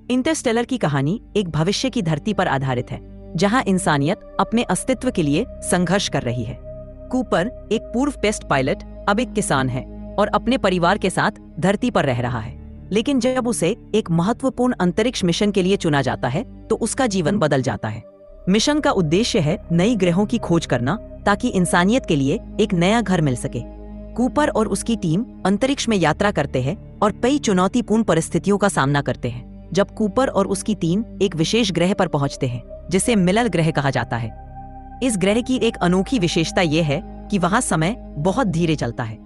Interstellar की कहानी एक भविष्य की धरती पर आधारित है जहां इंसानियत अपने अस्तित्व के लिए संघर्ष कर रही है। कूपर एक पूर्व टेस्ट पायलट अब एक किसान है और अपने परिवार के साथ धरती पर रह रहा है। लेकिन जब उसे एक महत्वपूर्ण अंतरिक्ष मिशन के लिए चुना जाता है तो उसका जीवन बदल जाता है। मिशन का उद्देश्य है नई ग्रहों की खोज करना ताकि इंसानियत के लिए एक नया घर मिल सके। कूपर और उसकी टीम अंतरिक्ष में यात्रा करते हैं और कई चुनौतीपूर्ण परिस्थितियों का सामना करते हैं। जब कूपर और उसकी टीम एक विशेष ग्रह पर पहुंचते हैं जिसे मिलर ग्रह कहा जाता है। इस ग्रह की एक अनोखी विशेषता यह है कि वहां समय बहुत धीरे चलता है।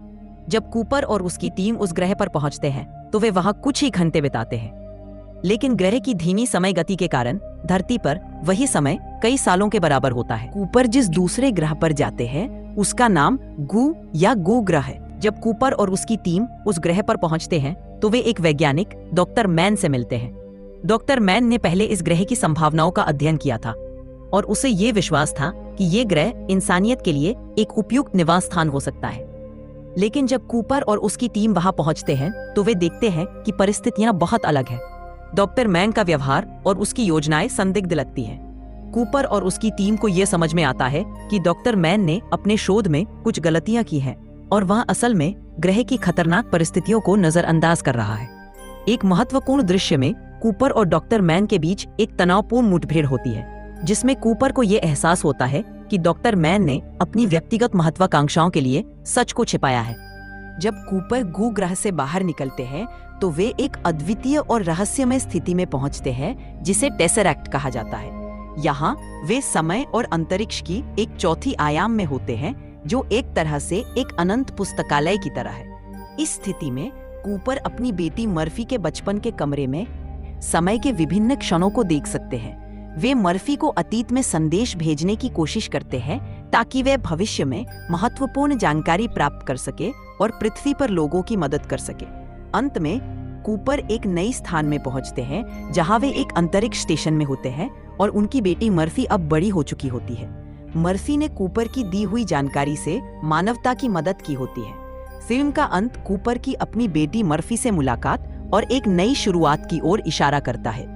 जब कूपर और उसकी टीम उस ग्रह पर पहुंचते हैं तो वे वहां कुछ ही घंटे बिताते हैं। लेकिन ग्रह की धीमी समय गति के कारण धरती पर वही समय कई सालों के बराबर होता है। कूपर जिस दूसरे ग्रह पर जाते हैं उसका नाम गू या गो ग्रह है। जब कूपर और उसकी टीम उस ग्रह पर पहुंचते हैं तो वे एक वैज्ञानिक डॉक्टर मैन से मिलते हैं। डॉक्टर मैन ने पहले इस ग्रह की संभावनाओं का अध्ययन किया था और उसे ये विश्वास था कि ये ग्रह इंसानियत के लिए एक उपयुक्त निवास स्थान हो सकता है। लेकिन जब कूपर और उसकी टीम वहां पहुंचते हैं तो वे देखते हैं कि परिस्थितियां बहुत अलग हैं। डॉक्टर मैन का व्यवहार और उसकी योजनाएं संदिग्ध लगती हैं। कूपर और उसकी टीम को यह समझ में आता है कि डॉक्टर मैन ने अपने शोध में कुछ गलतियां की हैं और वह असल में ग्रह की खतरनाक परिस्थितियों को नजरअंदाज कर रहा है। एक महत्वपूर्ण दृश्य में कूपर और डॉक्टर मैन के बीच एक तनावपूर्ण मुठभेड़ होती है जिसमें कूपर को यह एहसास होता है कि डॉक्टर मैन ने अपनी व्यक्तिगत महत्वाकांक्षाओं के लिए सच को छिपाया है। जब कूपर गू ग्रह से बाहर निकलते हैं तो वे एक अद्वितीय और रहस्यमय स्थिति में पहुंचते हैं जिसे टेसरैक्ट कहा जाता है। यहाँ वे समय और अंतरिक्ष की एक चौथी आयाम में होते हैं जो एक तरह से एक अनंत पुस्तकालय की तरह है। इस स्थिति में कूपर अपनी बेटी मर्फी के बचपन के कमरे में समय के विभिन्न क्षणों को देख सकते हैं। वे मर्फी को अतीत में संदेश भेजने की कोशिश करते हैं ताकि वे भविष्य में महत्वपूर्ण जानकारी प्राप्त कर सके और पृथ्वी पर लोगों की मदद कर सके। अंत में कूपर एक नई स्थान में पहुंचते हैं जहां वे एक अंतरिक्ष स्टेशन में होते हैं और उनकी बेटी मर्फी अब बड़ी हो चुकी होती है। मर्फी ने कूपर की दी हुई जानकारी से मानवता की मदद की होती है। फिल्म का अंत कूपर की अपनी बेटी मर्फी से मुलाकात और एक नई शुरुआत की ओर इशारा करता है।